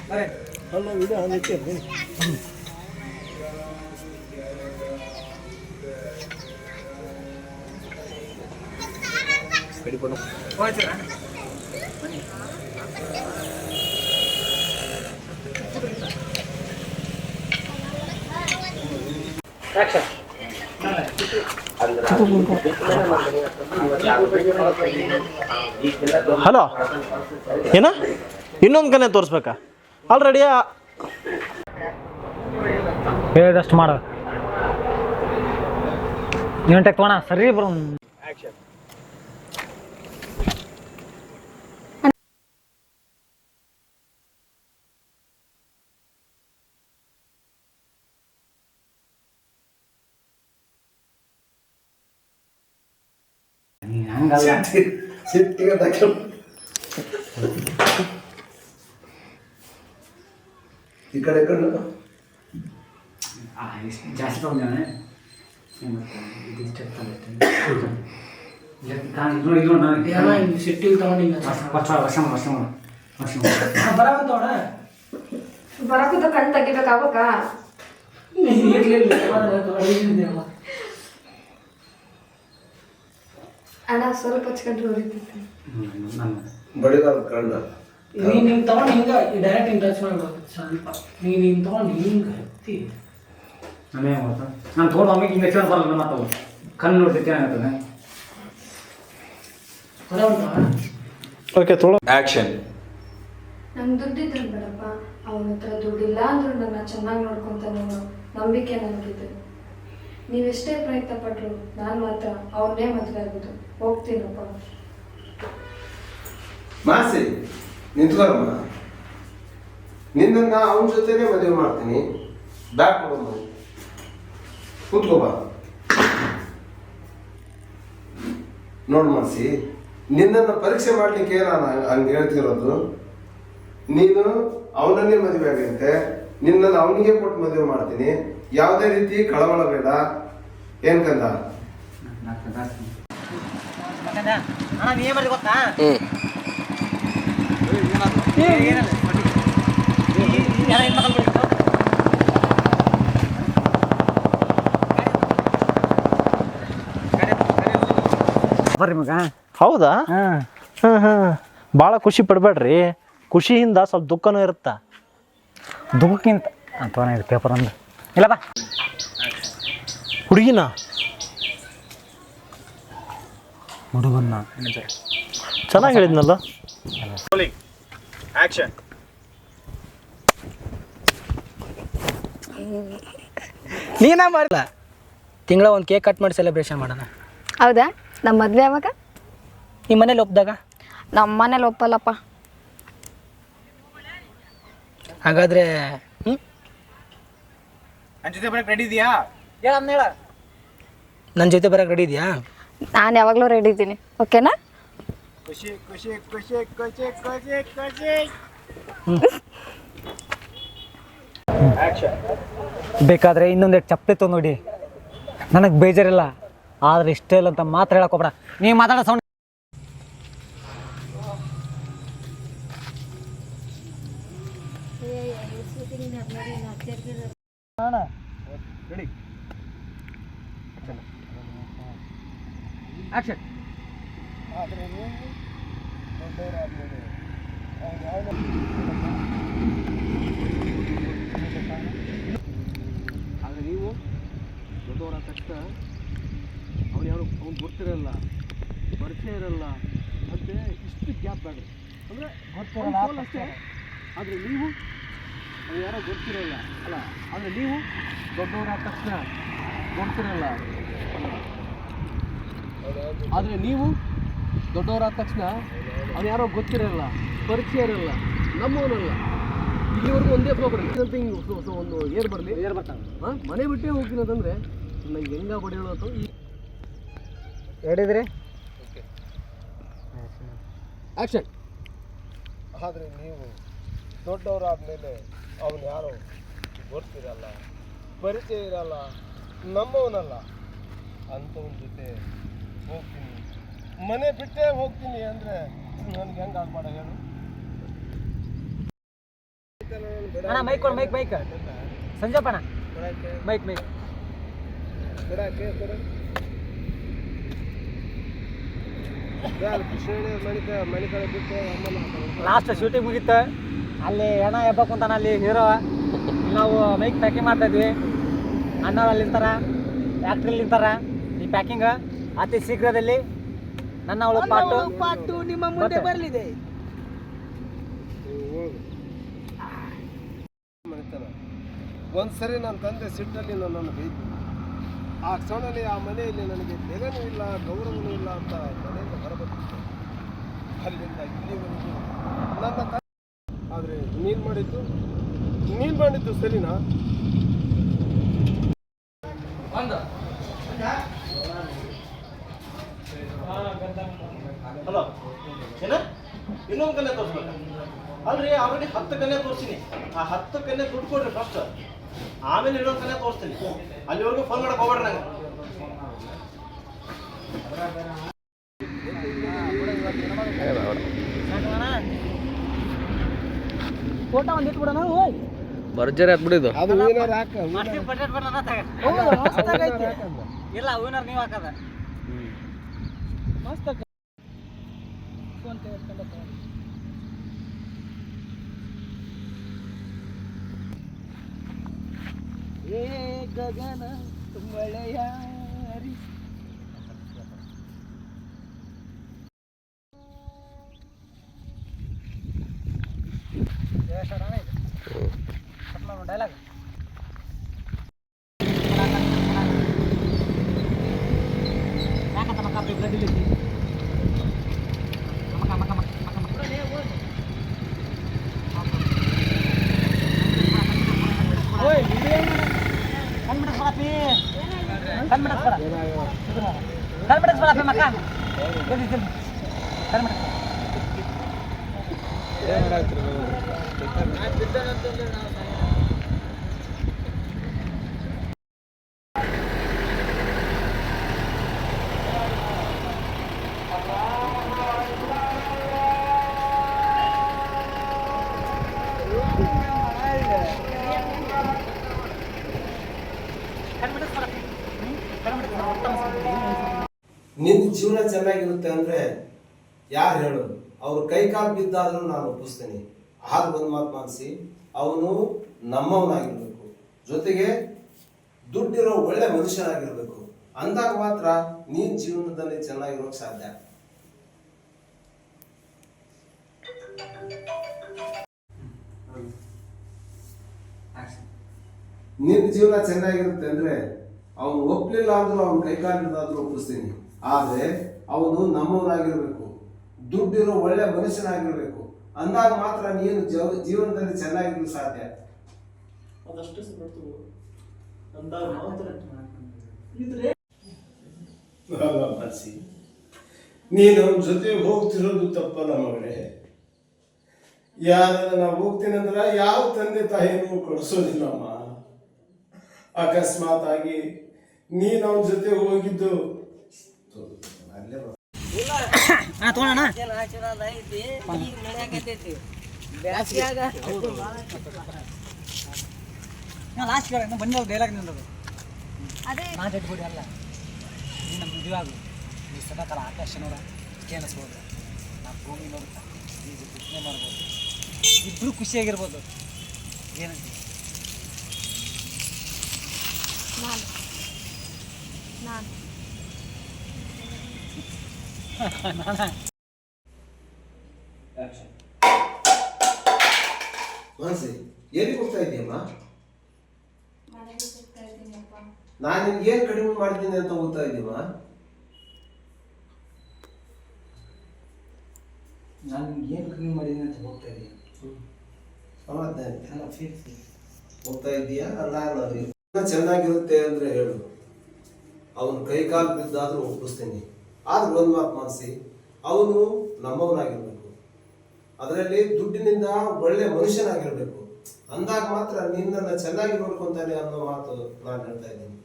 Hello video ಹಾನಿಕ್ಕೆ ಕಡಿ ಪಣ ಹೋಯ್ತೀರಾ action hello ಏನ ಇನ್ನೊಂದು ಕನೆ ತೋರಿಸ್ಬೇಕಾ ಆಲ್ರೆಡಿ ಹೇಳಿದಷ್ಟು ಮಾಡು ನೀನು ಟೆಕ್ ತಗೋಣ ಸರಿ ಬರೋ ಸಿಟ್ಟಿಗೆ ಈ ಕಡೆ ಕಣ್ಣು ಜಾಸ್ತಿ ತಗೊಂಡೇನೆ ಸಿಟ್ಟಿಗೆ ತಗೊಂಡಿಲ್ಲ ಬರಕುತ್ತ ಕಣ್ ತೆಗಿಬೇಕಾಗಬೇಕಾ ಅಣ್ಣ ಸ್ವಲ್ಪ ಹಚ್ಕೊಂಡ್ರೆ ಹೊರಿತೈತೆ ಬಡಿದಾರ ಕಣ್ಣ ನೀನು ಹಿಂಗೆ ತೊಗೊಂಡು ಹಿಂಗೆ ಡೈರೆಕ್ಟ್ ಹಿಂಗೆ ಟಚ್ ಮಾಡ್ಬೋದು ಸ್ವಲ್ಪ ನೀನು ಹಿಂಗೆ ತೊಗೊಂಡು ಹಿಂಗೆ ಹತ್ತಿ ನಾನೇ ಗೊತ್ತಾ ನಾನು ತೊಗೊಂಡು ಆಮೇಲೆ ಹಿಂಗೆ ಹೆಚ್ಚು ಬರಲ್ಲ ಮಾತಾವು ಕಣ್ಣು ನೋಡ್ತೈತೆ ಏನಾಗ್ತದೆ ಹೊರ ಉಂಟಾ ಓಕೆ ತೊಗೊಳ ಆಕ್ಷನ್. ನಂಗೆ ದುಡ್ಡಿದ್ರೆ ಬೇಡಪ್ಪ ಅವನ ಹತ್ರ ದುಡ್ಡಿಲ್ಲ ಅಂದ್ರೂ ನನ್ನ ಚೆನ್ನಾಗಿ ನೋಡ್ಕೊಂತಾನೆ ಅವನು ನಂಬಿಕೆ ನನಗಿದೆ ನೀವೆಷ್ಟೇ ಪ್ರಯತ್ನ ಪಟ್ಟರು ನಾನು ಮಾತ್ರ ಅವನ್ನೇ ಮದುವೆ ಆಗೋದು ಹೋಗ್ತೀನಪ್ಪ ಮಾಸಿ ನಿಂತ್ಕೊಳಮ್ಮ ನಿನ್ನನ್ನ ಅವನ ಜೊತೆನೆ ಮದುವೆ ಮಾಡ್ತೀನಿ ಬ್ಯಾಕ್ ಕೊಡಮ್ಮ ಕೂತ್ಕೋಬಾ ನೋಡು ಮಾಸಿ ನಿನ್ನನ್ನು ಪರೀಕ್ಷೆ ಮಾಡ್ಲಿಕ್ಕೆ ನಾನು ಹಂಗೆ ಹೇಳ್ತಿರೋದು ನೀನು ಅವನನ್ನೇ ಮದುವೆ ಆಗೈತೆ ನಿನ್ನನ್ನು ಅವನಿಗೆ ಕೊಟ್ಟು ಮದುವೆ ಮಾಡ್ತೀನಿ ಯಾವುದೇ ರೀತಿ ಕಳವಳ ಬೇಡ ಏನ್ಕಂದ ನೀವೇ ಮಾಡಿ ಗೊತ್ತಾ ಬರ್ರಿ ಮಗ ಹೌದಾ ಹಾಂ ಭಾಳ ಖುಷಿ ಪಡಬೇಡ್ರಿ ಖುಷಿಯಿಂದ ಸ್ವಲ್ಪ ದುಃಖನೂ ಇರುತ್ತಾ ದುಃಖಕ್ಕಿಂತ ಅಥವಾ ಇದು ಪೇಪರ್ ಒಂದು ಇಲ್ಲ ಬಾ ಹುಡುಗಿನ ಹುಡುಗನ್ನ ಚೆನ್ನಾಗಿ ಹೇಳಿದ್ನಲ್ಲ ಆಕ್ಷನ್. ನೀನ ಮಾಡಿಲ್ಲ ತಿಂಗಳ ಒಂದು ಕೇಕ್ ಕಟ್ ಮಾಡಿ ಸೆಲೆಬ್ರೇಷನ್ ಮಾಡೋಣ ಹೌದಾ ನಮ್ಮ ಮದುವೆ ಯಾವಾಗ ನಿಮ್ಮ ಮನೇಲಿ ಒಪ್ಪಿದಾಗ ನಮ್ಮ ಮನೇಲಿ ಒಪ್ಪಲ್ಲಪ್ಪ ಹಾಗಾದರೆ ನನ್ನ ಜೊತೆ ಬರಕ್ಕೆ ರೆಡಿ ಇದೆಯಾ? ಹೇಳ ನನ್ನ ಜೊತೆ ಬರೋಕೆ ರೆಡಿ ಇದೆಯಾ ನಾನು ಯಾವಾಗಲೂ ರೆಡಿ ಇದ್ದೀನಿ ಓಕೆನಾ ಖುಷಿ ಖುಷಿ ಖುಷಿ ಖುಷಿ ಖುಷಿ ಖುಷಿ. ಆಕ್ಷನ್. ಬೇಕಾದರೆ ಇನ್ನೊಂದೆರಡು ಚಪ್ಪೆ ತೊಗೊಂಡು ನನಗೆ ಬೇಜಾರಿಲ್ಲ ಆದರೆ ಇಷ್ಟ ಇಲ್ಲ ಅಂತ ಮಾತ್ರ ಹೇಳಕ್ಕೆ ಹೋಗ್ಬೇಡ ನೀವು ಮಾತಾಡೋ ಸೌಂಡ್ ಆಕ್ಷನ್ ಆಗ ನೀವು ದೊಡ್ಡವರಾದ ತಕ್ಷಣ ಅವ್ನು ಗೊತ್ತಿರಲ್ಲ ಪರಿಚಯ ಇರಲ್ಲ ಮತ್ತೆ ಇಷ್ಟು ಗ್ಯಾಪ್ ಬೇಡ ಅಂದರೆ ಗೊತ್ತಿರಲ್ಲ ಅಷ್ಟೇ ಆದರೆ ನೀವು ಅವ್ನು ಯಾರೋ ಗೊತ್ತಿರಲ್ಲ ಅಲ್ಲ ಆದರೆ ನೀವು ದೊಡ್ಡವರಾದ ತಕ್ಷಣ ಗೊತ್ತಿರಲ್ಲ ಆದರೆ ನೀವು ದೊಡ್ಡವರಾದ ತಕ್ಷಣ ಅವ್ನು ಯಾರೋ ಗೊತ್ತಿರಲ್ಲ ಪರಿಚಯ ಇರಲ್ಲ ನಮ್ಮವನಲ್ಲ ಇಲ್ಲಿವರೆಗೂ ಒಂದೇ ಫ್ಲೋ ಬರಲಿ ಅಂತ ಹಿಂಗೆ ಒಂದು ಏರ್ ಬರಲಿ ಏರ್ ಬರ್ತಾನೆ ಹಾಂ ಮನೆ ಬಿಟ್ಟೇ ಹೋಗ್ತೀನಿ ಅಂತಂದರೆ ನಂಗೆ ಹೆಂಗ ಬಡಿಯೋದು ಈ ಹೇಳಿದ್ರಿ ಆ್ಯಕ್ಷನ್. ಆದರೆ ನೀವು ದೊಡ್ಡವರಾದ್ಮೇಲೆ ಅವನು ಯಾರೋ ಗೊತ್ತಿರಲ್ಲ ಪರಿಚಯ ಇರಲ್ಲ ನಮ್ಮವನಲ್ಲ ಅಂಥವನ ಜೊತೆ ಹೋಗ್ತೀನಿ ಮನೆ ಬಿಟ್ಟೇ ಹೋಗ್ತೀನಿ ಅಂದರೆ ನನಗೆ ಹೆಂಗೆ ಆಗ್ಬೇಡ ಹೇಳು ಅಣ್ಣ ಮೈಕ್ ಕೊಡು ಮೈಕ್ ಸಂಜಪ್ಪಣ್ಣ ಮೈಕ್ ಲಾಸ್ಟ್ ಶೂಟಿಂಗ್ ಮುಗೀತು ಅಲ್ಲಿ ಹೆಣ ಎಬ್ಬಕ್ಕೆ ಕುಂತಾನ ಅಲ್ಲಿ ಹೀರೋ ನಾವು ಮೈಕ್ ಪ್ಯಾಕಿಂಗ್ ಮಾಡ್ತಾ ಇದ್ವಿ ಅಣ್ಣವ್ರು ಅಲ್ಲಿ ಇರ್ತಾರ ಫ್ಯಾಕ್ಟ್ರಿಲಿ ಇರ್ತಾರ ಈ ಪ್ಯಾಕಿಂಗ್ ಅತಿ ಶೀಘ್ರದಲ್ಲಿ ನನ್ನ ಅವಳು ಪಾಟು ನಿಮ್ಮ ಮುಂದೆ ಬರಲಿದೆ. ಒಂದ್ಸರಿ ನನ್ನ ತಂದೆ ಸಿಟ್ಟಲ್ಲಿ ನನ್ನನ್ನು ಬೈದು ಆ ಕ್ಷಣದಲ್ಲಿ ಆ ಮನೆಯಲ್ಲಿ ನನಗೆ ಬೆಲೆನೂ ಇಲ್ಲ ಗೌರವನೂ ಇಲ್ಲ ಅಂತ ಮನೆಯಿಂದ ಹೊರಬಂದಿದ್ದೆ. ಅಲ್ಲಿಂದ ಇಲ್ಲಿವರೆಗೂ ನನ್ನ ಆದರೆ ನೀನು ಮಾಡಿದ್ದು ಸರಿನಾ? ಹಲೋ ಏನ ಇನ್ನೊಂದು ಕನ್ಯೆ ತೋರಿಸ್ಬೇಕ ಅಲ್ರಿ ಆಲ್ರೆಡಿ 10 ಕನ್ಯೆ ತೋರಿಸಿನಿ. ಆ 10 ಕನ್ಯೆ ದುಡ್ಡು ಕೊಡ್ರಿ ಫಸ್ಟ್, ಆಮೇಲೆ ಇನ್ನೊಂದು ಕನ್ಯೆ ತೋರಿಸ್ತೀನಿ. ಅಲ್ಲಿವರೆಗೂ ಫೋನ್ ಮಾಡಕ್ಕೆ ಹೋಗ್ಬೇಡ್ರಿ ನಂಗೆ. ಫೋಟೋ ಒಂದು ಇಟ್ಬಿಡೋಣ ಭರ್ಜರಿ ಆಗ್ಬಿಡಿದು. ಅದು ವಿನರ್ ಹಾಕ ಇಲ್ಲ ವಿನರ್ ನೀವು ಹಾಕದ ಮಸ್ತ್ ಫೋನ್ ಪೇ ಏ ಗಗನ ತುಂಬಳೆಯಾರಿ ಡೈಲಾಗ್ ನಿನ್ನ ಜೀವನ ಚೆನ್ನಾಗಿರುತ್ತೆ ಅಂದ್ರೆ ಯಾರು ಹೇಳು? ಅವ್ರ ಕೈ ಕಾಲು ಬಿದ್ದಾದ್ರೂ ನಾನು ಒಪ್ಪಿಸ್ತೀನಿ. ಆಗ ಒಂದು ಮಾತು ಮಾನಿಸಿ, ಅವನು ನಮ್ಮವನಾಗಿರ್ಬೇಕು, ಜೊತೆಗೆ ದುಡ್ಡಿರೋ ಒಳ್ಳೆ ಮನುಷ್ಯನಾಗಿರ್ಬೇಕು. ಅಂದಾಗ ಮಾತ್ರ ನೀನ್ ಜೀವನದಲ್ಲಿ ಚೆನ್ನಾಗಿರೋಕ್ ಸಾಧ್ಯ. ನಿನ್ನ ಜೀವನ ಚೆನ್ನಾಗಿರುತ್ತೆ ಅಂದ್ರೆ ಅವನು ಒಪ್ಲಿಲ್ಲ ಅಂದ್ರೂ ಅವ್ನ ಕೈಕಾಲಿದಾದ್ರೂ ಒಪ್ಪಿಸ್ತೀನಿ. ಆದ್ರೆ ಅವನು ನಮ್ಮವನಾಗಿರ್ಬೇಕು, ದುಡ್ಡಿರೋ ಒಳ್ಳೆ ಮನುಷ್ಯನಾಗಿರ್ಬೇಕು. ಅಂದಾಗ ಮಾತ್ರ ನೀನು ಜೀವನದಲ್ಲಿ ಚೆನ್ನಾಗಿರಲು ಸಾಧ್ಯ. ನೀನು ಅವನ ಜೊತೆ ಹೋಗ್ತಿರೋದು ತಪ್ಪಲ್ಲ ಮಗಳೇ. ಯಾರ ನಾವು ಹೋಗ್ತೀನಂದ್ರ ಯಾವ ತಂದೆ ತಾಯಿನೂ ಕೊಡಿಸೋದಿಲ್ಲಮ್ಮ. ಅಕಸ್ಮಾತ್ ಆಗಿ ನೀನು ಅವನ ಜೊತೆ ಹೋಗಿದ್ದು ಲಾಸ್ಟ್ ಬಂದ ಡೈಲಾಗ್ ನಿಂದದು ನಾ ಜಡ್ಬಿಡಿ ಅಲ್ಲ. ನೀ ನಮ್ಮ ಮದುವೆ ಆಗು, ನೀ ಸದಾಕಾಲ ಆಕಾಶ ನೋಡ ಕೇಳಿಸ್ಬೋದು, ನಾ ಭೂಮಿ ನೋಡ್ತಾ ಈ ಪ್ರಶ್ನೆ ಮಾಡ್ಬೋದು, ಇಬ್ಬರು ಖುಷಿಯಾಗಿರ್ಬೋದು. ಏನಂತ ಮನಸ್ಸಿ ಎಲ್ಲಿಗೆ ಹೋಗ್ತಾ ಇದೆಯಮ್ಮ? ಮನೆಗೆ ಹೋಗ್ತಾ ಇದ್ದೀನಪ್ಪ. ನಾನು ನಿನ್ಗೆ ಏನ್ ಕಡಿಮೆ ಮಾಡಿದ್ದೀನಿ ಅಂತ ಹೋಗ್ತಾ ಇದೀಯಮ್ಮ? ನಾನು ನಿಮ್ಗೆ ಏನು ಕಡಿಮೆ ಮಾಡಿದ್ದೀನಿ ಅಂತ ಹೋಗ್ತಾ ಇದ್ದೀನಿ. ಹೋಗ್ತಾ ಇದೀಯಾ? ಚೆನ್ನಾಗಿರುತ್ತೆ ಅಂದ್ರೆ ಹೇಳು, ಅವನು ಕೈ ಕಾಲು ಬಿದ್ದಾದ್ರೂ ಒಪ್ಪಿಸ್ತೀನಿ. ಆದ್ರೆ ಒಂದು ಮಾತು ಮನಸ್ಸಿ, ಅವನು ನಮ್ಮವನಾಗಿರ್ಬೇಕು, ಅದರಲ್ಲಿ ದುಡ್ಡಿನಿಂದ ಒಳ್ಳೆ ಮನುಷ್ಯನಾಗಿರ್ಬೇಕು. ಅಂದಾಗ ಮಾತ್ರ ನಿನ್ನನ್ನು ಚೆನ್ನಾಗಿ ನೋಡ್ಕೊಂತಾನೆ ಅನ್ನೋ ಮಾತು ನಾನು ಹೇಳ್ತಾ ಇದ್ದೀನಿ.